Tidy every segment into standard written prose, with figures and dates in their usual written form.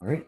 All right.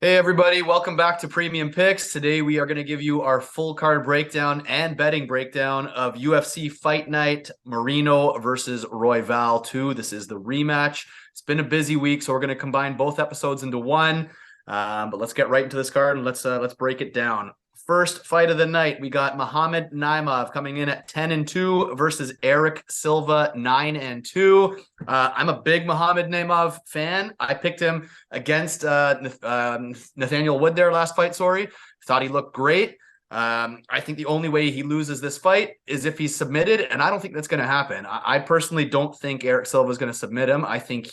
Hey everybody, welcome back to Premium Picks. Today we are going to give you our full card breakdown and betting breakdown of UFC Fight Night Moreno versus Royval 2. This is the rematch. It's been a busy week, so we're going to combine both episodes into one. But let's get right into this card and let's break it down. First fight of the night, we got Muhammad Naimov coming in at 10-2 versus Eric Silva 9-2. I'm a big Muhammad Naimov fan. I picked him against Nathaniel Wood there last fight. Sorry, thought he looked great. I think the only way he loses this fight is if he's submitted, and I don't think that's going to happen. I personally don't think Eric Silva is going to submit him. I think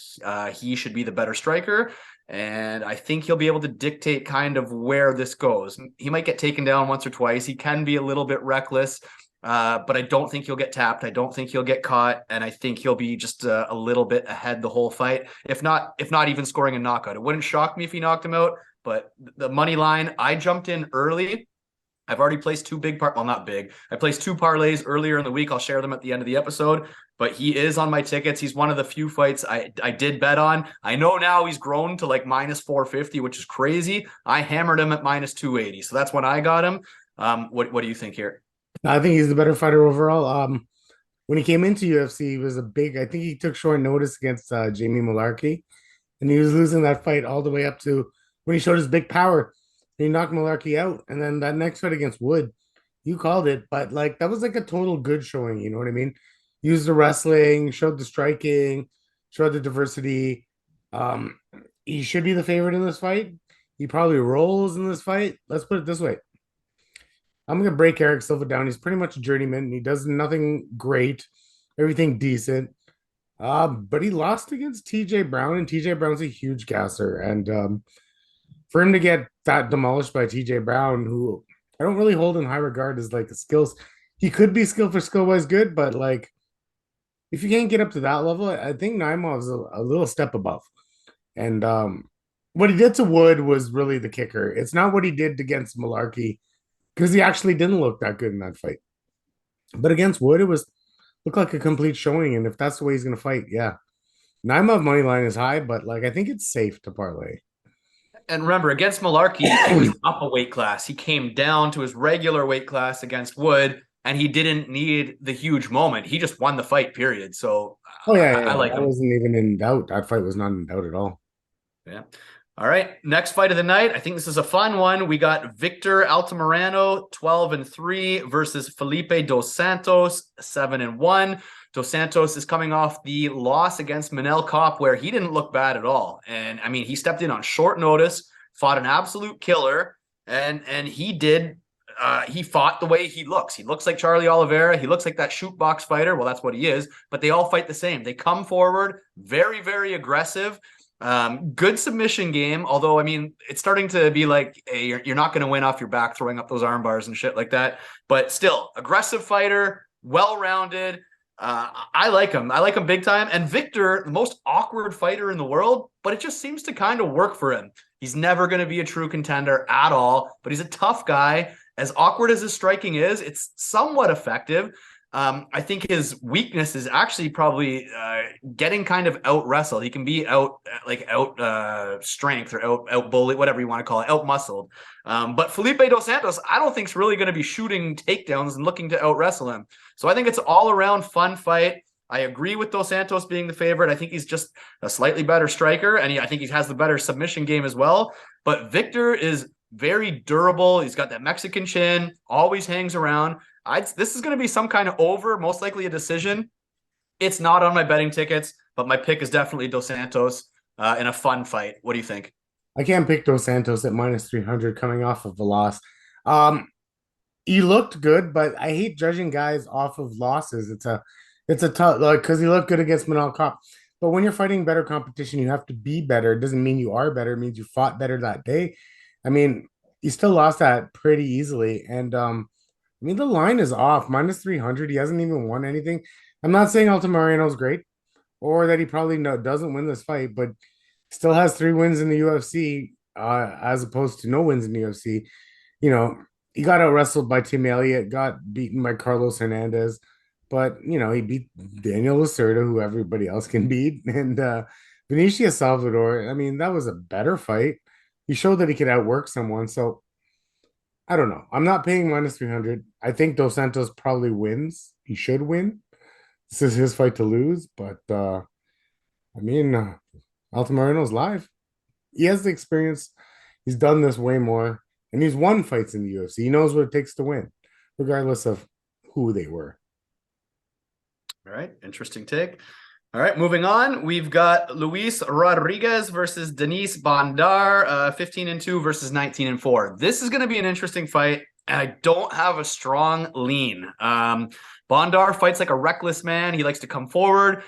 he should be the better striker. And I think he'll be able to dictate kind of where this goes. He might get taken down once or twice. He can be a little bit reckless, but I don't think he'll get tapped. I don't think he'll get caught, and I think he'll be just a little bit ahead the whole fight. If not even scoring a knockout. It wouldn't shock me if he knocked him out. But the money line, I jumped in early. I've already placed two big well, not big. I placed two parlays earlier in the week. I'll share them at the end of the episode. But he is on my tickets. He's one of the few fights I did bet on. I know now he's grown to like minus 450, which is crazy. I hammered him at minus 280. So that's when I got him. What do you think here? I think he's the better fighter overall. When he came into UFC, he was I think he took short notice against Jamie Mullarkey, and he was losing that fight all the way up to when he showed his big power. And he knocked Mullarkey out. And then that next fight against Wood, you called it, but like that was like a total good showing. You know what I mean? Used the wrestling, showed the striking, showed the diversity. Um, he should be the favorite in this fight. He probably rolls in this fight. Let's put it this way. I'm gonna break Eric Silva down. He's pretty much a journeyman. He does nothing great, everything decent. But he lost against TJ Brown, and TJ Brown's a huge gasser. And for him to get that demolished by TJ Brown, who I don't really hold in high regard as like a skills, he could be skill for skill wise good, but like if you can't get up to that level, I think Naimov's a little step above. And what he did to Wood was really the kicker. It's not what he did against Malarkey because he actually didn't look that good in that fight. But against Wood, it was looked like a complete showing. And if that's the way he's going to fight, yeah. Naimov money line is high, but like I think it's safe to parlay. And remember, against Malarkey, he was up a weight class. He came down to his regular weight class against Wood, and he didn't need the huge moment. He just won the fight, period. So Oh yeah, I yeah. like That him. wasn't even in doubt. That fight was not in doubt at all. Yeah. All right. Next fight of the night. I think this is a fun one. We got Victor Altamirano, 12-3 versus Felipe dos Santos, 7-1. Dos Santos is coming off the loss against Manel Kopp, where he didn't look bad at all. And I mean, he stepped in on short notice, fought an absolute killer, and he fought the way he looks. He looks like Charlie Oliveira. He looks like that shoot box fighter. Well, that's what he is, but they all fight the same. They come forward, very, very aggressive. Good submission game, although I mean it's starting to be like hey, you're not going to win off your back throwing up those arm bars and shit like that. But still, aggressive fighter, well-rounded. I like him. I like him big time. And Victor, the most awkward fighter in the world, but it just seems to kind of work for him. He's never going to be a true contender at all, but he's a tough guy. As awkward as his striking is, it's somewhat effective. I think his weakness is actually probably getting kind of out wrestled. He can be out strength or out bully, whatever you want to call it, out muscled. But Felipe dos Santos, I don't think is really going to be shooting takedowns and looking to out wrestle him. So I think it's all around fun fight. I agree with Dos Santos being the favorite. I think he's just a slightly better striker, and I think he has the better submission game as well. But Victor is very durable. He's got that Mexican chin, always hangs around. This is going to be some kind of over, most likely a decision. It's not on my betting tickets, but my pick is definitely Dos Santos in a fun fight. What do you think? I can't pick Dos Santos at minus 300 coming off of a loss. Um, he looked good, but I hate judging guys off of losses. It's a tough like because he looked good against Manal Cop. But when you're fighting better competition, you have to be better. It doesn't mean you are better. It means you fought better that day. I mean, he still lost that pretty easily. And I mean the line is off. Minus 300. He hasn't even won anything. I'm not saying Altamirano's great or that he probably doesn't win this fight, but still has 3 wins in the UFC, as opposed to no wins in the UFC. You know, he got out wrestled by Tim Elliott, got beaten by Carlos Hernandez, but he beat Daniel Lacerda, who everybody else can beat, and Benicio Salvador, I mean, that was a better fight. He showed that he could outwork someone. So I don't know. I'm not paying minus 300. I think Dos Santos probably wins. He should win. This is his fight to lose. But I mean, Altamirano's live. He has the experience. He's done this way more. And he's won fights in the UFC. He knows what it takes to win, regardless of who they were. All right, interesting take. All right, moving on. We've got Luis Rodrigues versus Denise Bondar, 15-2 versus 19-4. This is going to be an interesting fight, and I don't have a strong lean. Bondar fights like a reckless man. He likes to come forward.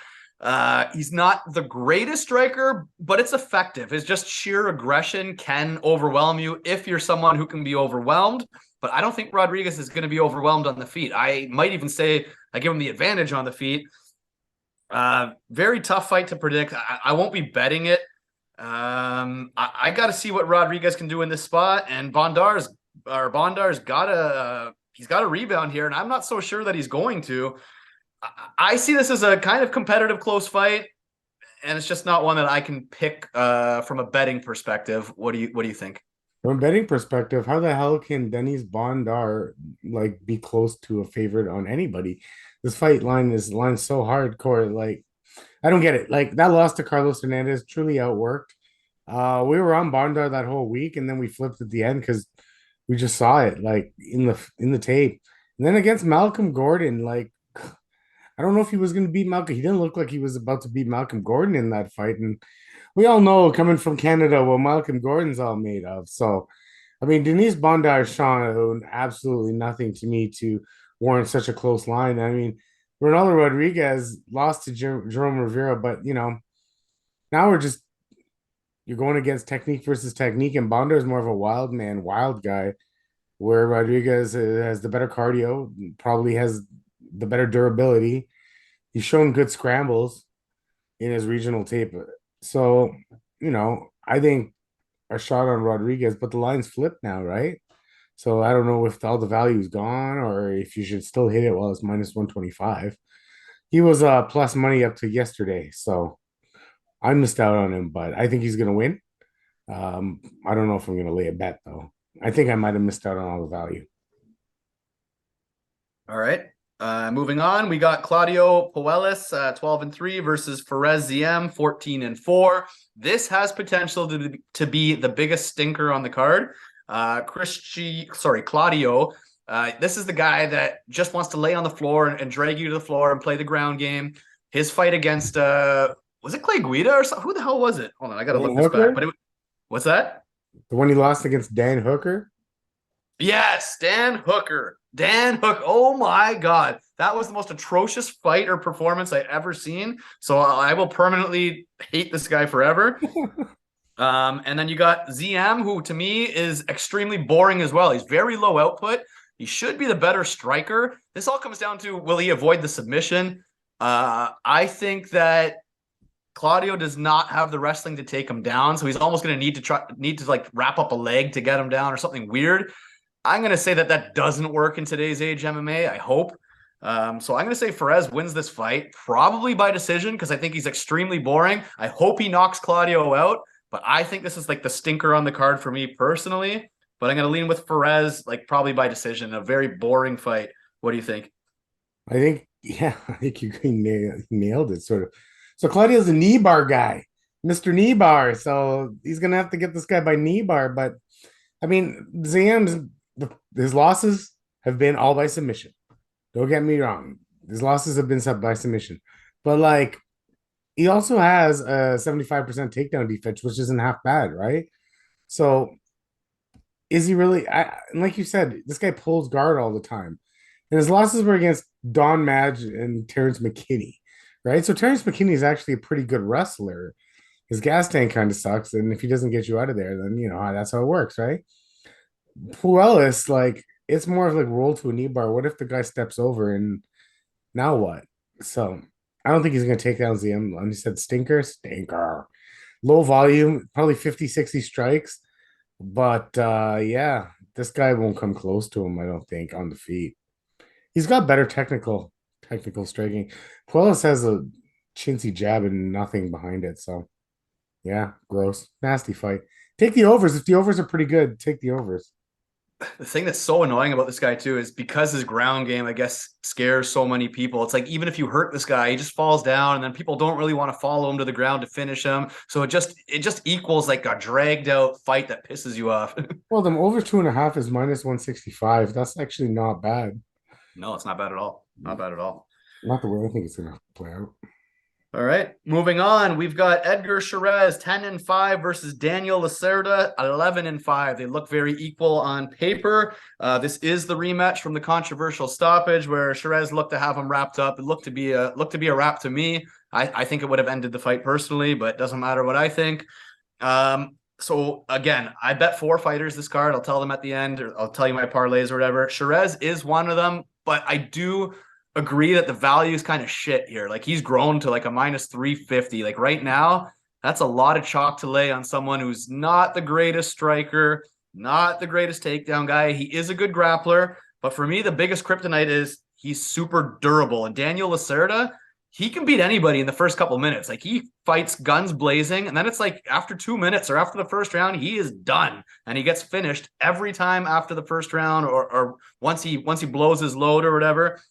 He's not the greatest striker, but it's effective. His just sheer aggression can overwhelm you if you're someone who can be overwhelmed. But I don't think Rodrigues is going to be overwhelmed on the feet. I might even say I give him the advantage on the feet. Very tough fight to predict. I won't be betting it. I got to see what Rodrigues can do in this spot, and Bondar's got a he's got a rebound here, and I'm not so sure that he's going to. I see this as a kind of competitive close fight, and it's just not one that I can pick from a betting perspective. What do you think? From a betting perspective, how the hell can Denise Bondar like be close to a favorite on anybody? This fight line is line so hardcore. Like, I don't get it. Like that loss to Carlos Hernandez truly outworked. We were on Bondar that whole week, and then we flipped at the end because we just saw it like in the tape. And then against Malcolm Gordon, like I don't know if he was going to beat Malcolm. He didn't look like he was about to beat Malcolm Gordon in that fight, and we all know coming from Canada what Malcolm Gordon's all made of. So, I mean, Denise Bondar has shown absolutely nothing to me to warrant such a close line. I mean, Ronaldo Rodriguez lost to Jerome Rivera, but now we're just you're going against technique versus technique, and Bondar is more of a wild man, wild guy, where Rodriguez has the better cardio, probably has the better durability. He's shown good scrambles in his regional tape. So, I think a shot on Rodriguez, but the line's flipped now, right? So I don't know if all the value's gone or if you should still hit it while it's minus 125. He was plus money up to yesterday, so I missed out on him, but I think he's gonna win. I don't know if I'm gonna lay a bet though. I think I might have missed out on all the value. All right. Moving on, we got Claudio Puelles, 12-3 versus Fares Ziam, 14-4. This has potential to be the biggest stinker on the card. Claudio. This is the guy that just wants to lay on the floor and drag you to the floor and play the ground game. His fight against was it Clay Guida or something? Who the hell was it? Hold on, I gotta Dan look this back. Hooker, What's that? the one he lost against Dan Hooker. Yes, Dan Hooker. Dan Hook. Oh my God. That was the most atrocious fight or performance I ever seen. So I will permanently hate this guy forever. And then you got Ziam, who to me is extremely boring as well. He's very low output. He should be the better striker. This all comes down to will he avoid the submission? I think that Claudio does not have the wrestling to take him down, so he's almost going to need to like wrap up a leg to get him down or something weird. I'm going to say that doesn't work in today's age MMA, I hope. So I'm going to say Fares wins this fight, probably by decision, because I think he's extremely boring. I hope he knocks Claudio out, but I think this is like the stinker on the card for me personally. But I'm going to lean with Fares, like probably by decision, a very boring fight. What do you think? I think, yeah, I think you nailed it sort of. So Claudio's a knee bar guy, Mr. Knee Bar. So he's gonna have to get this guy by knee bar. But I mean, his losses have been all by submission. Don't get me wrong. His losses have been by submission. But like he also has a 75% takedown defense, which isn't half bad, right? So is he really like you said, this guy pulls guard all the time. And his losses were against Don Madge and Terrence McKinney, right? So Terrence McKinney is actually a pretty good wrestler. His gas tank kind of sucks, and if he doesn't get you out of there, then that's how it works, right? Puelles, like it's more of like roll to a knee bar. What if the guy steps over and now what? So I don't think he's gonna take down Ziam. And he said stinker. Low volume, probably 50, 60 strikes. But yeah, this guy won't come close to him, I don't think, on the feet. He's got better technical striking. Puelles has a chintzy jab and nothing behind it. So Yeah, gross, nasty fight. Take the overs if the overs are pretty good. Take the overs. The thing that's so annoying about this guy too is because his ground game, I guess, scares so many people. It's like even if you hurt this guy, he just falls down, and then people don't really want to follow him to the ground to finish him. So it just equals like a dragged out fight that pisses you off. Well, them over 2.5 is minus 165. That's actually not bad. No, it's not bad at all. Not bad at all. Not the way I think it's gonna play out. All right, moving on. We've got Edgar Chairez, 10-5 versus Daniel Lacerda, 11-5. They look very equal on paper. This is the rematch from the controversial stoppage where Chairez looked to have him wrapped up. It looked to be a wrap to me. I think it would have ended the fight personally, but it doesn't matter what I think. So again, I bet 4 fighters this card. I'll tell them at the end, or I'll tell you my parlays or whatever. Chairez is one of them, but I do agree that the value is kind of shit here. Like he's grown to like a minus 350. Like right now, that's a lot of chalk to lay on someone who's not the greatest striker, not the greatest takedown guy. He is a good grappler, but for me, the biggest kryptonite is he's super durable. And Daniel Lacerda, he can beat anybody in the first couple minutes. Like he fights guns blazing, and then it's like after 2 minutes or after the first round, he is done, and he gets finished every time after the first round or once he blows his load or whatever.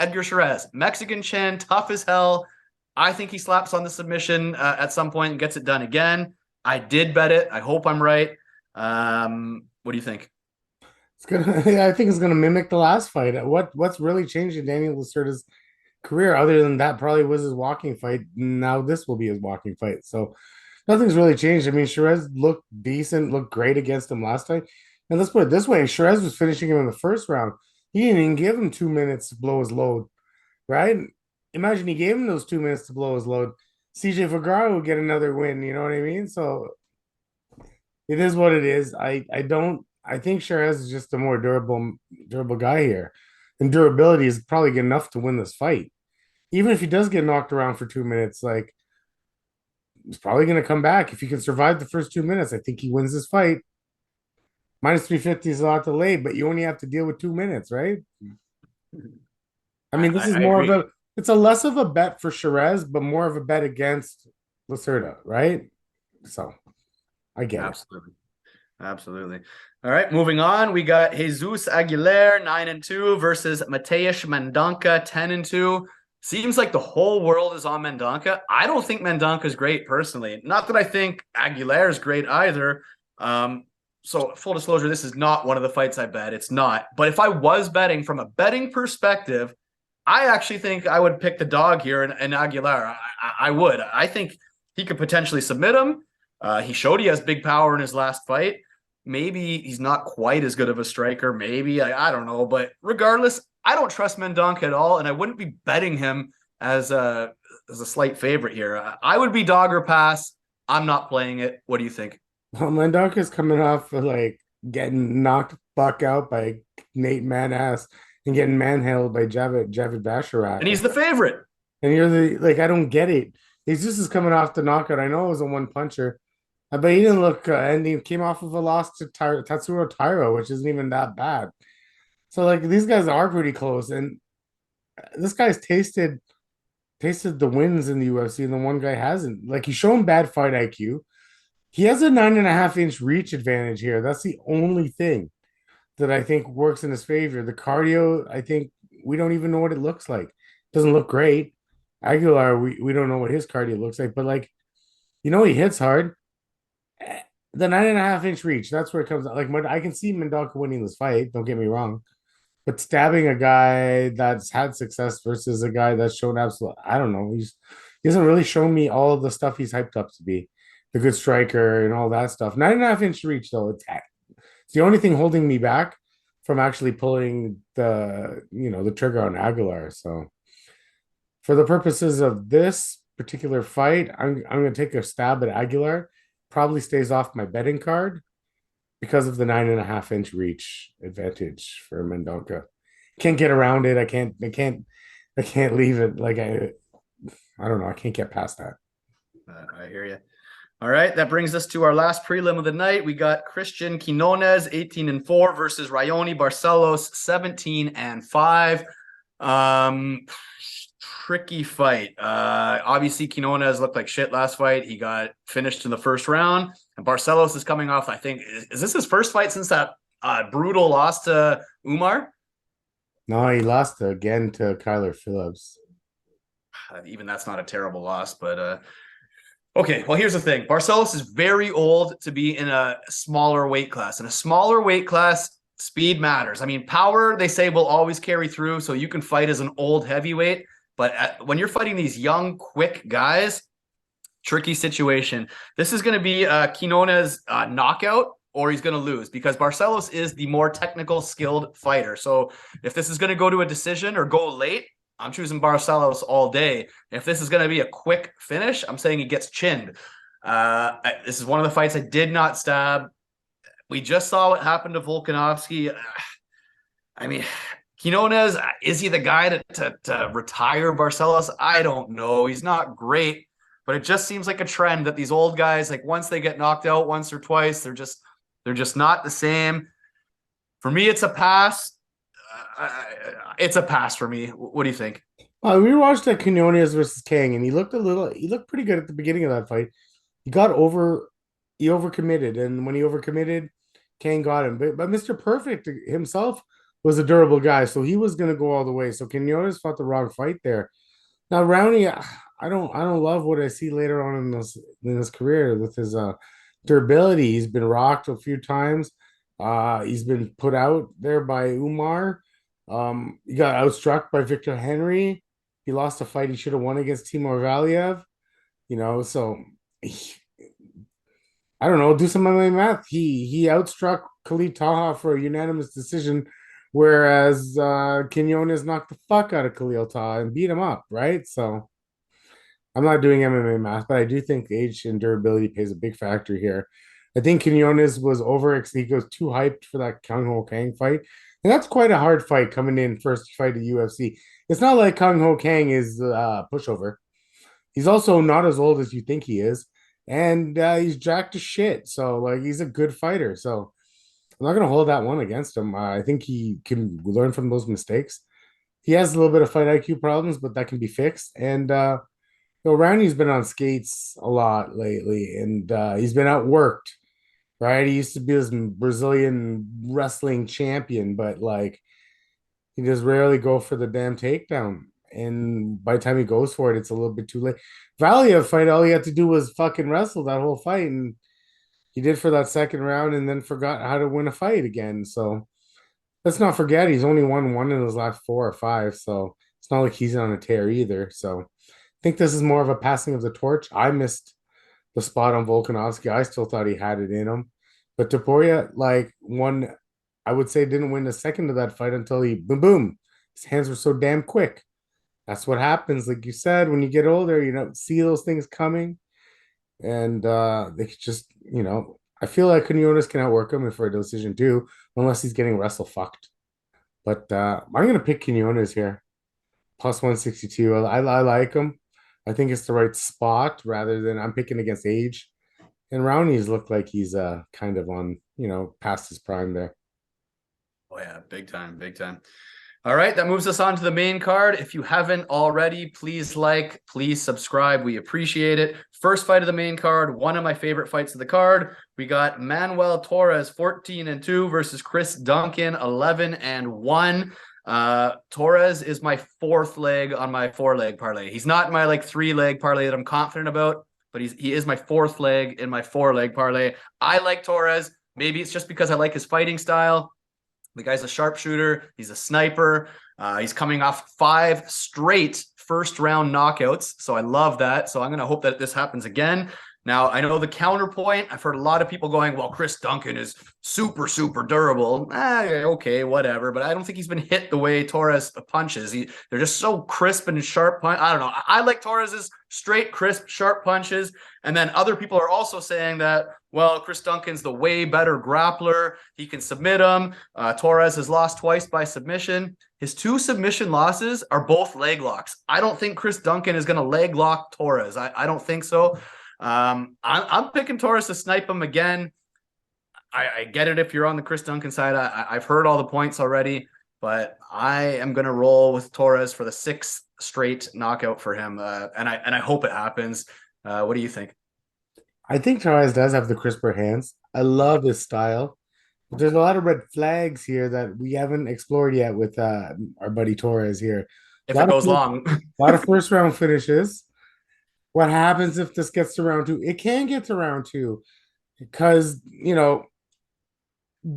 Edgar Chairez, Mexican chin, tough as hell. I think he slaps on the submission at some point and gets it done again. I did bet it. I hope I'm right. What do you think? It's gonna. I think it's gonna mimic the last fight. What's really changed in Daniel Lacerda's career, other than that, probably was his walking fight. Now this will be his walking fight. So nothing's really changed. I mean, Chairez looked decent, looked great against him last time. And let's put it this way: Chairez was finishing him in the first round. He didn't even give him 2 minutes to blow his load, right? Imagine he gave him those 2 minutes to blow his load. CJ Vergara would get another win. You know what I mean? So it is what it is. I think Chairez is just a more durable guy here. And durability is probably good enough to win this fight. Even if he does get knocked around for 2 minutes, like he's probably gonna come back. If he can survive the first 2 minutes, I think he wins this fight. Minus 350 is a lot to lay, but you only have to deal with 2 minutes, right? I mean, this is I more of agree. a it's a less of a bet for Chairez, but more of a bet against Lacerda, right? So I get it. Absolutely. Absolutely. All right, moving on. We got Jesus Aguilar, 9-2 versus Mateusz Mendonca, 10-2. Seems like the whole world is on Mendonca. I don't think Mendonca is great personally. Not that I think Aguilar is great either. So full disclosure, this is not one of the fights I bet. It's not. But if I was betting from a betting perspective, I actually think I would pick the dog here in Aguilar. I would. I think he could potentially submit him. He showed he has big power in his last fight. Maybe he's not quite as good of a striker. Maybe I don't know. But regardless, I don't trust Mendonca at all, and I wouldn't be betting him as a slight favorite here. I would be dog or pass. I'm not playing it. What do you think? Well, Mendonca's coming off for like getting knocked buck out by Nate Manass and getting manhandled by Javid Basharat. And he's the favorite. And you're the like, I don't get it. He's just is coming off the knockout. I know it was a one puncher, but he didn't look, and he came off of a loss to Tatsuro Tairo, which isn't even that bad. So like these guys are pretty close, and this guy's tasted the wins in the UFC, and the one guy hasn't. Like he's shown bad fight IQ. He has a 9.5 inch reach advantage here. That's the only thing that I think works in his favor. The cardio, I think we don't even know what it looks like. Doesn't look great. Aguilar, we don't know what his cardio looks like, but like, he hits hard. The 9.5 inch reach, that's where it comes out. Like, I can see Mendonca winning this fight, don't get me wrong. But stabbing a guy that's had success versus a guy that's shown absolute, I don't know. He hasn't really shown me all of the stuff he's hyped up to be. The good striker and all that stuff. 9.5 inch reach, though, it's the only thing holding me back from actually pulling the trigger on Aguilar. So for the purposes of this particular fight, I'm going to take a stab at Aguilar. Probably stays off my betting card because of the 9.5 inch reach advantage for Mendonca. Can't get around it. I can't leave it. Like I don't know. I can't get past that. I hear you. All right, that brings us to our last prelim of the night. We got Christian Quinonez, 18-4 versus Raoni Barcelos, 17-5. tricky fight. Obviously, Quinonez looked like shit last fight. He got finished in the first round, and Barcelos is coming off. I think is this his first fight since that brutal loss to Umar? No, he lost again to Kyler Phillips. Even that's not a terrible loss, but okay. Well, here's the thing: Barcelos is very old to be in a smaller weight class. In a smaller weight class, speed matters. I mean, power they say will always carry through, so you can fight as an old heavyweight. But when you're fighting these young, quick guys, tricky situation. This is going to be a Quinonez knockout, or he's going to lose because Barcelos is the more technical, skilled fighter. So if this is going to go to a decision or go late, I'm choosing Barcelos all day. If this is going to be a quick finish, I'm saying he gets chinned. This is one of the fights I did not stab. We just saw what happened to Volkanovski. I mean, Quinonez, is he the guy to retire Barcelos? I don't know. He's not great, but it just seems like a trend that these old guys, like once they get knocked out once or twice, they're just not the same. For me, it's a pass. It's a pass for me. What do you think? We watched that Quinonez versus Kang, and he looked pretty good at the beginning of that fight. He overcommitted, and when he overcommitted, Kang got him. But Mr. Perfect himself was a durable guy, so he was going to go all the way. So Quinonez fought the wrong fight there. Now Rowney, I don't love what I see later on in his career with his durability. He's been rocked a few times. He's been put out there by Umar. He got outstruck by Victor Henry. He lost a fight he should have won against Timur Valiev. So I don't know. Do some of my math. He outstruck Khalid Taha for a unanimous decision, whereas Quinonez knocked the fuck out of Khalil Taha and beat him up, right? So I'm not doing MMA math, but I do think age and durability plays a big factor here. I think Quinonez was he goes too hyped for that Kang Ho Kang fight. And that's quite a hard fight coming in first fight at UFC. It's not like Kang Ho Kang is pushover. He's also not as old as you think he is. And he's jacked to shit. So, like, he's a good fighter. So, I'm not going to hold that one against him. I think he can learn from those mistakes. He has a little bit of fight IQ problems, but that can be fixed. And, Rowney's been on skates a lot lately, and he's been outworked, right? He used to be this Brazilian wrestling champion, but like he just rarely go for the damn takedown. And by the time he goes for it, it's a little bit too late. Valiev fight, all he had to do was fucking wrestle that whole fight, and he did for that second round, and then forgot how to win a fight again. So let's not forget he's only won one in his last 4 or 5. So it's not like he's on a tear either. So I think this is more of a passing of the torch. I missed the spot on Volkanovski. I still thought he had it in him. But Topuria, like, I would say, didn't win a second of that fight until he boom, boom. His hands were so damn quick. That's what happens. Like you said, when you get older, you don't see those things coming. And they could just, I feel like Quinonez can outwork him for a decision too, unless he's getting wrestle fucked. But I'm going to pick Quinonez here. Plus 162. I like him. I think it's the right spot rather than I'm picking against age. And Rowney's looked like he's kind of on, past his prime there. Oh yeah, big time, big time. All right, that moves us on to the main card. If you haven't already, please please subscribe. We appreciate it. First fight of the main card, one of my favorite fights of the card. We got Manuel Torres 14-2 versus Chris Duncan 11-1. Torres is my fourth leg on my 4-leg parlay. He's not my 3-leg parlay that I'm confident about, but he is my fourth leg in my 4-leg parlay. I like Torres. Maybe it's just because I like his fighting style. The guy's a sharpshooter. He's a sniper. He's coming off 5 straight first-round knockouts, so I love that. So I'm going to hope that this happens again. Now, I know the counterpoint. I've heard a lot of people going, well, Chris Duncan is super, super durable. Okay, whatever. But I don't think he's been hit the way Torres punches. They're just so crisp and sharp. I don't know. I like Torres's straight, crisp, sharp punches. And then other people are also saying that, well, Chris Duncan's the way better grappler. He can submit him. Torres has lost twice by submission. His 2 submission losses are both leg locks. I don't think Chris Duncan is going to leg lock Torres. I don't think so. I'm picking Torres to snipe him again. I get it if you're on the Chris Duncan side. I've heard all the points already. but I am going to roll with Torres for the sixth straight knockout for him. And I hope it happens. What do you think? I think Chairez does have the crisper hands. I love his style. But there's a lot of red flags here that we haven't explored yet with our buddy Torres here. A If it lot of goes long. a lot of first round finishes. What happens if this gets to round two? It can get to round two because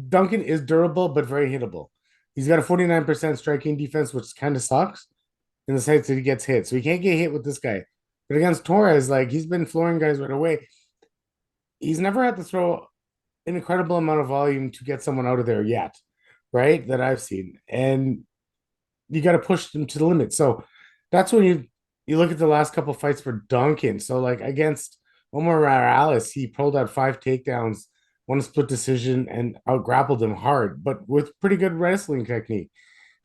Duncan is durable but very hittable. He's got a 49% striking defense, which kind of sucks in the sense that he gets hit. So he can't get hit with this guy. But against Torres, like he's been flooring guys right away. He's never had to throw an incredible amount of volume to get someone out of there yet, right? That I've seen. And you got to push them to the limit. So that's when you look at the last couple fights for Duncan. So like against Omar Morales, he pulled out 5 takedowns, one split decision, and out grappled him hard, but with pretty good wrestling technique.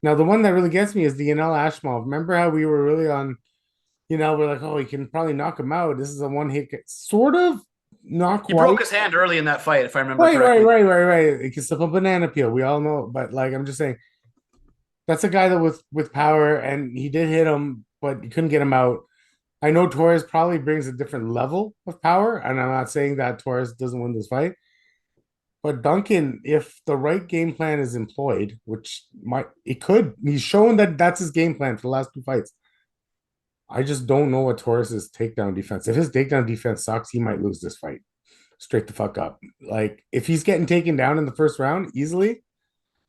Now the one that really gets me is the Yanel Ashmov. Remember how we were really on? We're like, oh, he can probably knock him out. This is a one hit, sort of, not He broke quite. his hand early in that fight, if I remember Right, right, correctly. right, right, right. It can slip a banana peel. We all know, but like I'm just saying, that's a guy that with power, and he did hit him, but you couldn't get him out. I know Torres probably brings a different level of power, and I'm not saying that Torres doesn't win this fight, but Duncan, if the right game plan is employed, which might it could, he's shown that that's his game plan for the last 2 fights. I just don't know what Torres's takedown defense. If his takedown defense sucks, he might lose this fight straight the fuck up. Like if he's getting taken down in the first round easily,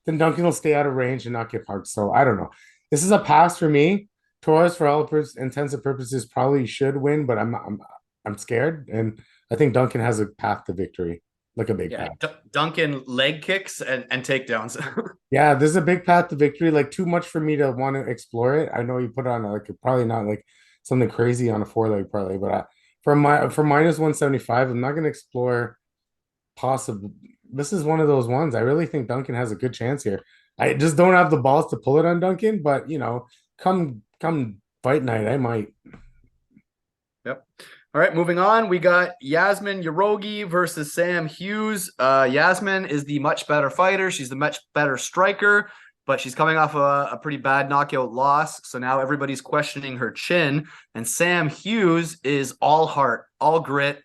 then Duncan will stay out of range and not get parked. So I don't know. This is a pass for me. Torres, for all intents and purposes, probably should win, but I'm scared, and I think Duncan has a path to victory, like a big Yeah, path. Duncan leg kicks and takedowns. Yeah, there's a big path to victory. Like too much for me to want to explore it. I know you put on like probably not like something crazy on a 4 leg parlay, but for minus 175, I'm not going to explore possible. This is one of those ones. I really think Duncan has a good chance here. I just don't have the balls to pull it on Duncan, but come fight night, I might. Yep. All right, moving on. We got Yasmin Yarogi versus Sam Hughes. Yasmin is the much better fighter. She's the much better striker, but she's coming off a pretty bad knockout loss. So now everybody's questioning her chin. And Sam Hughes is all heart, all grit.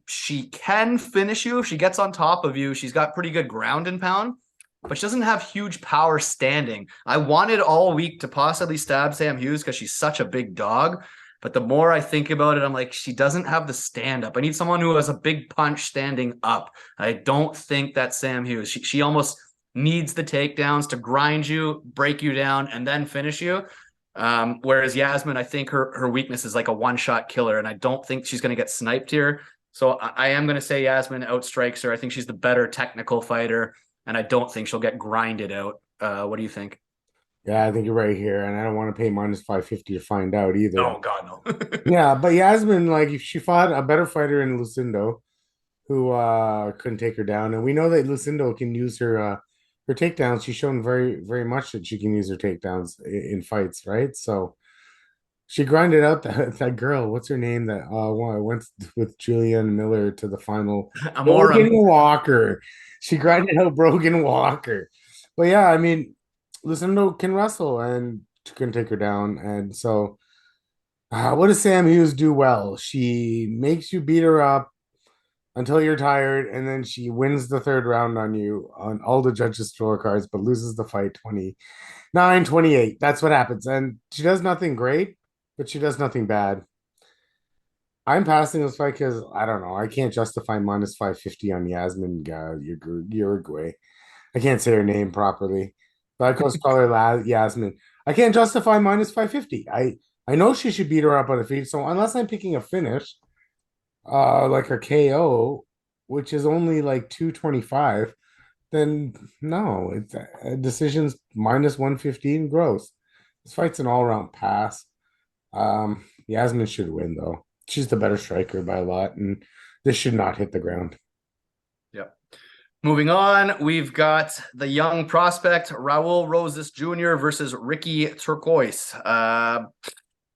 She can finish you if she gets on top of you. She's got pretty good ground and pound, but she doesn't have huge power standing. I wanted all week to possibly stab Sam Hughes because she's such a big dog. But the more I think about it, I'm like, she doesn't have the stand up. I need someone who has a big punch standing up. I don't think that's Sam Hughes. She almost needs the takedowns to grind you, break you down, and then finish you. Whereas Yasmin, I think her weakness is like a one-shot killer, and I don't think she's going to get sniped here. So I am going to say Yasmin outstrikes her. I think she's the better technical fighter, and I don't think she'll get grinded out. What do you think? Yeah, I think you're right here, and I don't want to pay minus 550 to find out either. Oh God, no. Yeah, but Yasmin, like, if she fought a better fighter in Lucindo, who couldn't take her down, and we know that Lucindo can use her takedowns. She's shown very, very much that she can use her takedowns in fights, right? So she grinded out that girl. What's her name? That went with Julianne Miller to the final. Brogan Amorum. Walker. She grinded out Brogan Walker. But yeah, I mean, Lucindo can wrestle and can take her down. And so, what does Sam Hughes do well? She makes you beat her up until you're tired, and then she wins the third round on you on all the judges' scorecards, but loses the fight 29-28. That's what happens. And she does nothing great, but she does nothing bad. I'm passing this fight because I don't know. I can't justify minus 550 on Yasmin Uruguay. I can't say her name properly, but I just call her Yasmin. I can't justify minus 550. I know she should beat her up on the feet. So unless I'm picking a finish, like a KO, which is only like 225, then no, it's decisions minus 115 gross. This fight's an all-around pass. Yasmin should win though. She's the better striker by a lot, and this should not hit the ground. Yep. Moving on, we've got the young prospect Raul Rosas Jr. versus Ricky Turcios.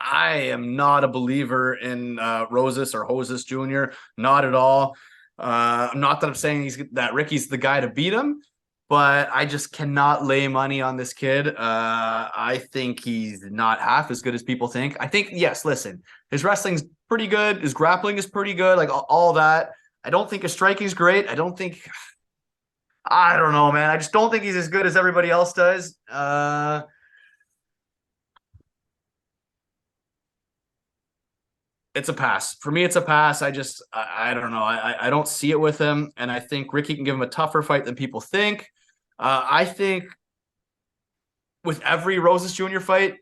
I am not a believer in Rosas or Rosas Jr. Not at all. Not that I'm saying that Ricky's the guy to beat him, but I just cannot lay money on this kid. I think he's not half as good as people think. I think, yes, listen, his wrestling's pretty good. His grappling is pretty good, like all that. I don't think his striking's great. I don't know, man. I just don't think he's as good as everybody else does. It's a pass for me. It's a pass. I don't know. I don't see it with him, and I think Ricky can give him a tougher fight than people think. I think with every Rosas Jr. fight,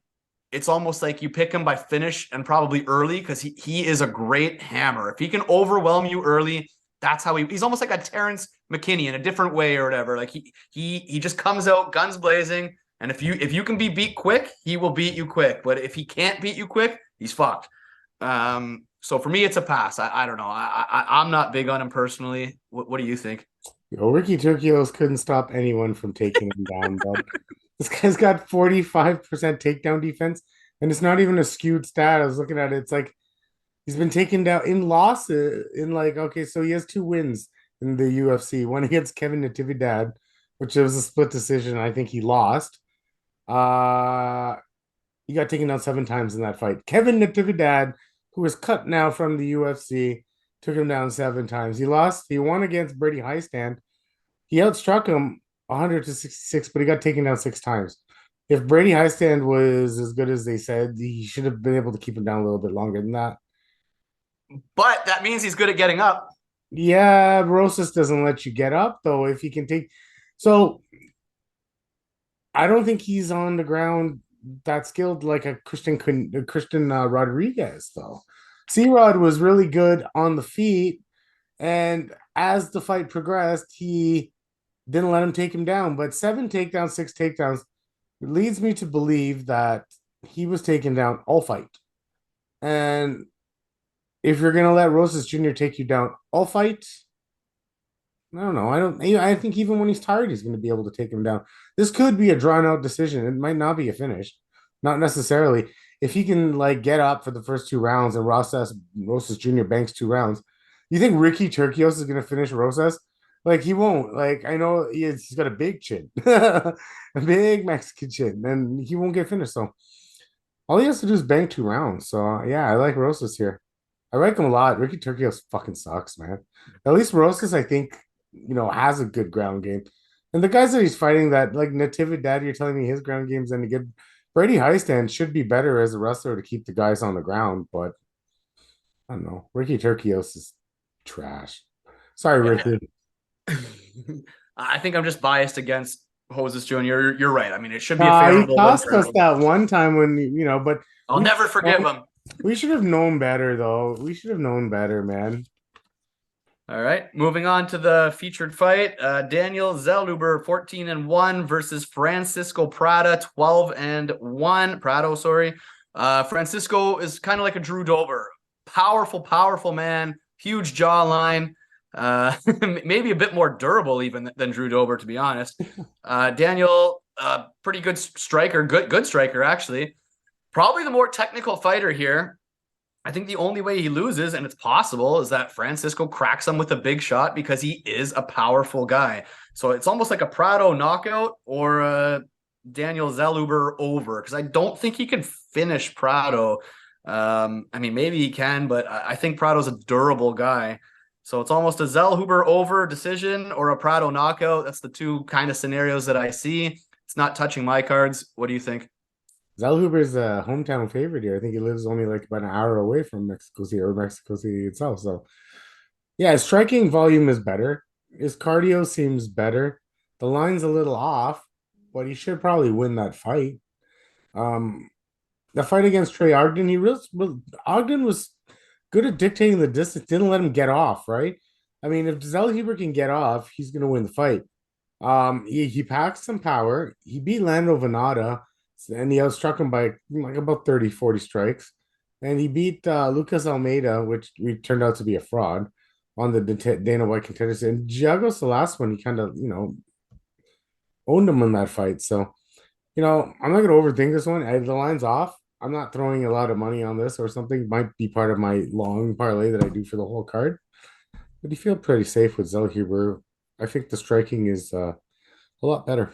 it's almost like you pick him by finish and probably early because he is a great hammer. If he can overwhelm you early, that's how he's almost like a Terrence McKinney in a different way or whatever. Like he just comes out guns blazing, and if you can be beat quick, he will beat you quick. But if he can't beat you quick, he's fucked. So for me, it's a pass. I don't know. I'm not big on him personally. What do you think? Ricky Turcios couldn't stop anyone from taking him down, but this guy's got 45% takedown defense, and it's not even a skewed stat. I was looking at it. It's like he's been taken down in losses in like okay, so he has two wins in the UFC. One against Kevin Natividad, which was a split decision. I think he lost. Uh he got taken down 7 times in that fight. Kevin Natividad, who is cut now from the UFC, took him down 7 times. He lost. He won against Brady Highstand. He outstruck him 100 to 66, but he got taken down 6 times. If Brady Highstand was as good as they said, he should have been able to keep him down a little bit longer than that. But that means he's good at getting up. Yeah, Rosas doesn't let you get up though. If he can take, so I don't think he's on the ground that skilled like a Christian Rodriguez though. C Rod was really good on the feet, and as the fight progressed, he didn't let him take him down. But 7 takedowns, 6 takedowns leads me to believe that he was taken down all fight. And if you're gonna let Rosas Jr. take you down all fight, I don't know. I don't. I think even when he's tired, he's going to be able to take him down. This could be a drawn out decision. It might not be a finish, not necessarily. If he can like get up for the first 2 rounds and Rosas Jr. banks 2 rounds, you think Ricky Turcios is going to finish Rosas? Like he won't. Like I know he's got a big chin, a big Mexican chin, and he won't get finished. So all he has to do is bank 2 rounds. So yeah, I like Rosas here. I like him a lot. Ricky Turcios fucking sucks, man. At least Rosas, I think, has a good ground game. And the guys that he's fighting that, like Natividad, you're telling me his ground game's any good. Brady Highstand should be better as a wrestler to keep the guys on the ground, but I don't know. Ricky Turcios is trash. Sorry, Yeah. Ricky. I think I'm just biased against Hoses Jr. You're right. I mean, it should be a He favorable win cost for us him. that one time when but I'll we never forgive him. we should have known better though. We should have known better, man. All right, moving on to the featured fight. Daniel Zellhuber, 14-1 versus Francisco Prado, 12-1. Prado, sorry. Francisco is kind of like a Drew Dober. Powerful man, huge jawline. Maybe a bit more durable even than Drew Dober, to be honest. Daniel, pretty good striker, good striker, actually. Probably the more technical fighter here. I think the only way he loses, and it's possible, is that Francisco cracks him with a big shot because he is a powerful guy. So it's almost like a Prado knockout or a Daniel Zellhuber over because I don't think he can finish Prado. I mean, maybe he can, but I think Prado's a durable guy. So it's almost a Zellhuber over decision or a Prado knockout. That's the two kind of scenarios that I see. It's not touching my cards. What do you think? Zellhuber's a hometown favorite here. I think he lives only like about an hour away from Mexico City or Mexico City itself. So yeah, his striking volume is better. His cardio seems better. The line's a little off, but he should probably win that fight. Um, the fight against Trey Ogden, Ogden was good at dictating the distance, didn't let him get off, right? I mean, if Zellhuber can get off, he's gonna win the fight. He packs some power. He beat Lando Venata, and he outstruck him by like about 30, 40 strikes. And he beat Lucas Almeida, which turned out to be a fraud on the Dana White contenders. And Giagos, the last one, he kind of, owned him in that fight. So, I'm not going to overthink this one. The line's off. I'm not throwing a lot of money on this or something. Might be part of my long parlay that I do for the whole card. But you feel pretty safe with Zellhuber. I think the striking is a lot better.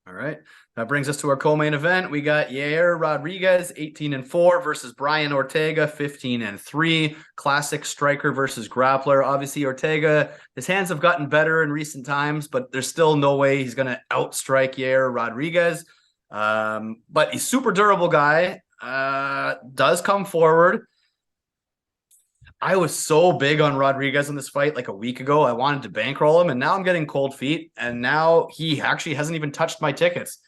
All right. That brings us to our co-main event. We got Yair Rodrigues, 18-4 versus Brian Ortega, 15-3. Classic striker versus grappler. Obviously, Ortega, his hands have gotten better in recent times, but there's still no way he's going to outstrike Yair Rodrigues. But he's super durable guy. Does come forward. I was so big on Rodrigues in this fight like a week ago. I wanted to bankroll him, and now I'm getting cold feet. And now he actually hasn't even touched my tickets.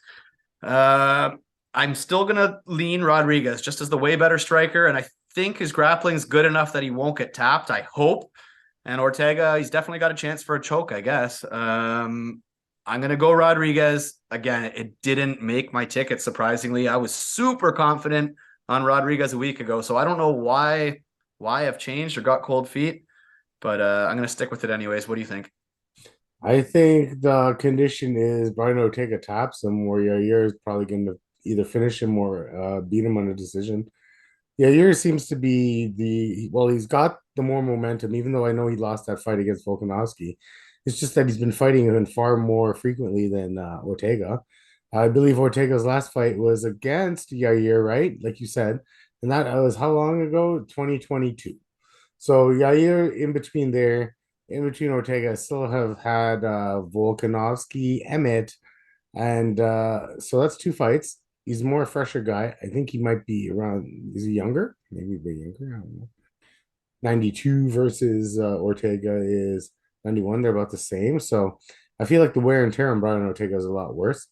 Uh, I'm still gonna lean Rodrigues just as the way better striker, and I think his grappling is good enough that he won't get tapped. I hope. And Ortega, he's definitely got a chance for a choke, I guess. I'm gonna go Rodrigues again. It didn't make my ticket, surprisingly. I was super confident on Rodrigues a week ago, so I don't know why I've changed or got cold feet, but I'm gonna stick with it anyways. What do you think? I think the condition is Brian Ortega taps him, where Yair is probably going to either finish him or beat him on a decision. Yair seems to be he's got the more momentum, even though I know he lost that fight against Volkanovski. It's just that he's been fighting him far more frequently than Ortega. I believe Ortega's last fight was against Yair, right? Like you said. And that was how long ago? 2022. So Yair in between there, in between Ortega, still have had Volkanovski, Emmett, and so that's two fights. He's a more fresher guy. I think he might be around. Is he younger? Maybe a bit younger. I don't know. 92 versus Ortega is 91. They're about the same. So I feel like the wear and tear on Brian Ortega is a lot worse.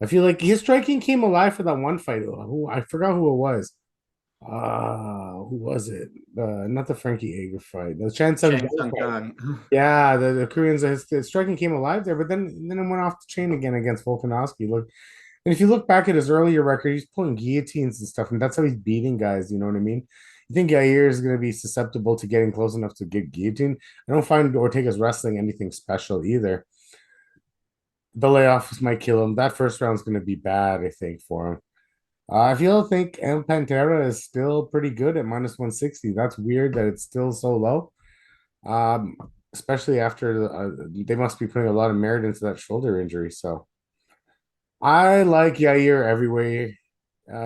I feel like his striking came alive for that one fight. Who I forgot who it was. Who was it? Not the Frankie Ager fight. The Chan Sung Chang Jung Sung fight. Jung. Yeah, the Koreans, his striking came alive there, but then it went off the chain again against Volkanovski. Look, and if you look back at his earlier record, he's pulling guillotines and stuff, and that's how he's beating guys. You know what I mean? You think Yair is going to be susceptible to getting close enough to get guillotine? I don't find Ortega's wrestling anything special either. The layoffs might kill him. That first round's going to be bad, I think, for him. I feel think El Pantera is still pretty good at minus 160. That's weird that it's still so low. Um, Especially after they must be putting a lot of merit into that shoulder injury. So I like Yair everywhere.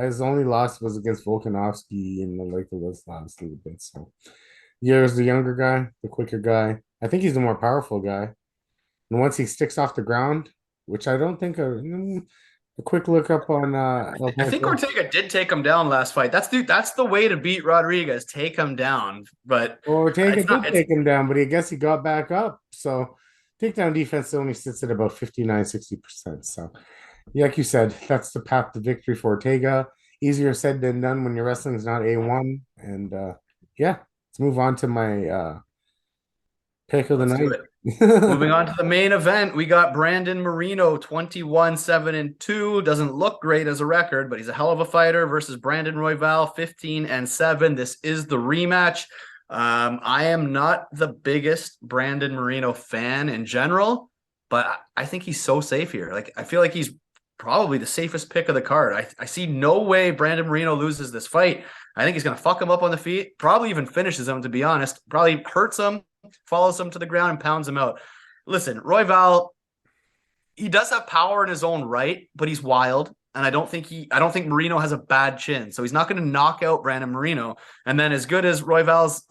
His only loss was against Volkanovski in the last little bit. So Yair's the younger guy, the quicker guy. I think he's the more powerful guy. And once he sticks off the ground, which I don't think a quick look up on El I think Pantera. Ortega did take him down last fight. That's the way to beat Rodrigues. Take him down. But Ortega it's not did it's take him down, but I guess he got back up. So takedown defense only sits at about 59, 60%. So, like you said, that's the path to victory for Ortega. Easier said than done when your wrestling is not A1. And yeah, let's move on to my pick of the let's do night. it. Moving on to the main event, we got Brandon Moreno, 21-7-2. Doesn't look great as a record, but he's a hell of a fighter versus Brandon Royval, 15-7. This is the rematch. I am not the biggest Brandon Moreno fan in general, but I think he's so safe here. Like, I feel like he's probably the safest pick of the card. I see no way Brandon Moreno loses this fight. I think he's going to fuck him up on the feet, probably even finishes him, to be honest, probably hurts him, follows him to the ground and pounds him out. Listen, Royval, he does have power in his own right, but he's wild. And I don't think Moreno has a bad chin. So he's not going to knock out Brandon Moreno. And then as good as Royval's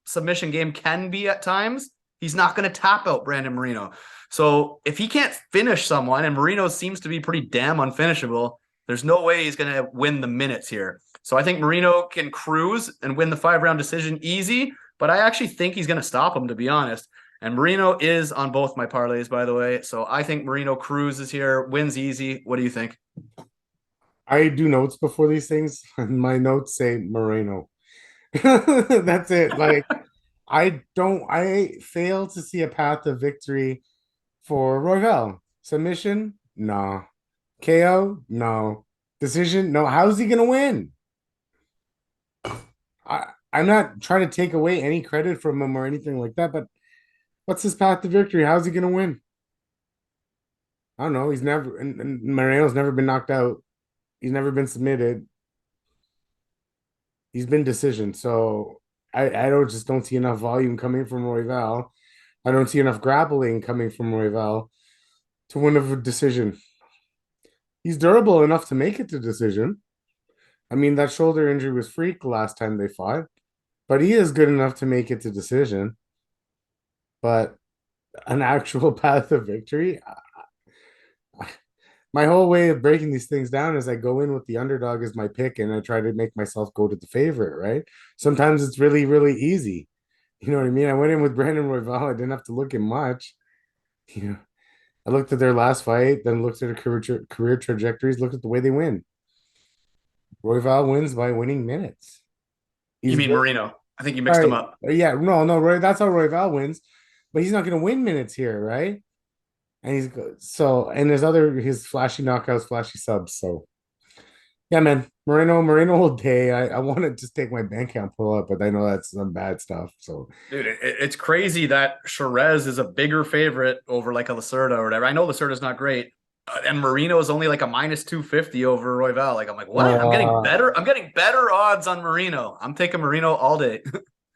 submission game can be at times, he's not going to tap out Brandon Moreno. So if he can't finish someone, and Moreno seems to be pretty damn unfinishable, there's no way he's going to win the minutes here. So I think Moreno can cruise and win the 5-round decision easy, but I actually think he's going to stop him, to be honest. And Moreno is on both my parlays, by the way. So I think Moreno cruises here, wins easy. What do you think? I do notes before these things, and my notes say Moreno. That's it. Like, I fail to see a path to victory for Royval. Submission? No. KO? No. Decision? No. How's he gonna win? I'm not trying to take away any credit from him or anything like that, but what's his path to victory? How's he gonna win? I don't know. He's never and Moreno's never been knocked out. He's never been submitted. He's been decision. So I don't see enough volume coming from Royval. I don't see enough grappling coming from Royval. to win a decision. He's durable enough to make it to decision. I mean, that shoulder injury was freak the last time they fought, but he is good enough to make it to decision. But an actual path of victory, my whole way of breaking these things down is I go in with the underdog as my pick and I try to make myself go to the favorite, right? Sometimes it's really, really easy. You know what I mean? I went in with Brandon Royval. I didn't have to look at much. You know, I looked at their last fight, then looked at their career trajectories, looked at the way they win. Royval wins by winning minutes. You He's mean good. Moreno? I think you All mixed them right. up. Yeah, no, no, Roy, that's how Royval wins, but he's not going to win minutes here, right? And he's good. So, and his flashy knockouts, flashy subs. So, yeah, man, Moreno all day. I want to just take my bank account pull up, but I know that's some bad stuff. So, Dude, it's crazy that Chairez is a bigger favorite over like a Lacerda or whatever. I know Lacerda's not great, and Moreno is only like a minus 250 over Royval. Like I'm like, what? I'm getting uh, better. I'm getting better odds on Moreno. I'm taking Moreno all day.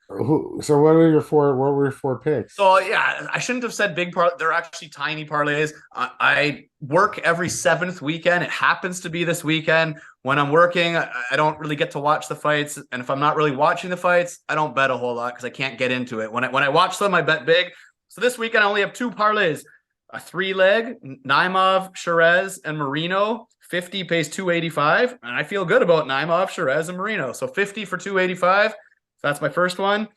so what are your four? What were your four picks? So yeah, I shouldn't have said big part. They're actually tiny parlays. I work every seventh weekend. It happens to be this weekend. When I'm working, I don't really get to watch the fights, and if I'm not really watching the fights, I don't bet a whole lot because I can't get into it. When I watch them, I bet big. So this weekend, I only have two parlays: a three leg Naimov, Chairez, and Moreno. 50 pays 285, and I feel good about Naimov, Chairez, and Moreno. So 50 for 285. So that's my first one.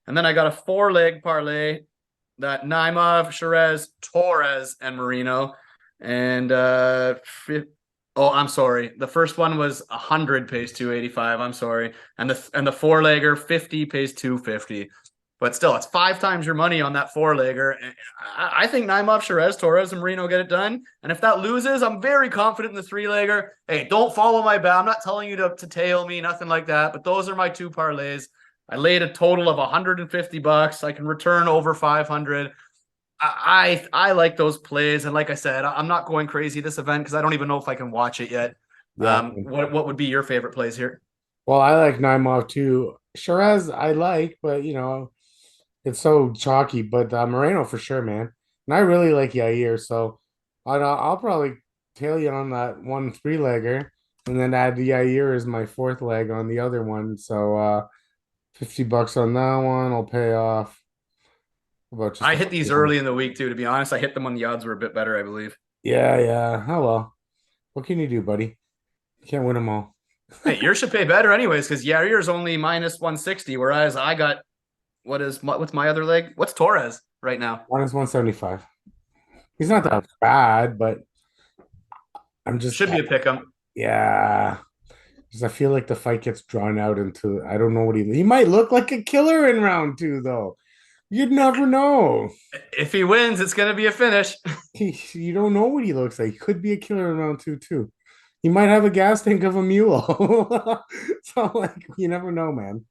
And then I got a four-leg parlay that Naimov, Chairez, Torres, and Moreno. And I'm sorry. The first one was 100 pays 285. I'm sorry. And the four-legger 50 pays 250. But still, it's five times your money on that four-legger. I think Naimov, Chairez, Torres, and Moreno get it done. And if that loses, I'm very confident in the three-legger. Hey, don't follow my bet. I'm not telling you to tail me, nothing like that. But those are my two parlays. I laid a total of $150. I can return over 500. I like those plays, and like I said, I'm not going crazy this event because I don't even know if I can watch it yet. Yeah. What would be your favorite plays here? Well, I like Naimov too. Shiraz, I like, but it's so chalky. But Moreno for sure, man. And I really like Yair, so I'll probably tail you on that one three legger, and then add the Yair as my fourth leg on the other one. So $50 on that one. I'll pay off about just I a hit these early in the week too. To be honest, I hit them when the odds were a bit better, I believe. Yeah, yeah. Oh well. What can you do, buddy? You can't win them all. Hey, yours should pay better anyways because Yair is only minus 160, whereas I got what's my other leg? What's Torres right now? Minus 175. He's not that bad, but I'm just Should be a pick 'em. yeah. Because I feel like the fight gets drawn out into I don't know what he might look like a killer in round two though. You'd never know. If he wins, it's gonna be a finish. You don't know what he looks like. He could be a killer in round two too. He might have a gas tank of a mule. So like you never know, man.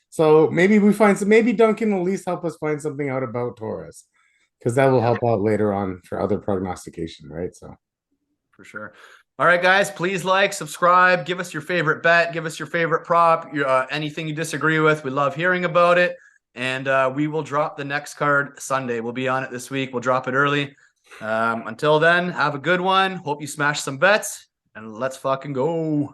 So maybe we find some maybe Duncan will at least help us find something out about Torres. Because that will Yeah, help out later on for other prognostication, right? So for sure. All right, guys, please like, subscribe, give us your favorite bet, give us your favorite prop, anything you disagree with. We love hearing about it. And we will drop the next card Sunday. We'll be on it this week. We'll drop it early. Until then, have a good one. Hope you smash some bets, and let's fucking go.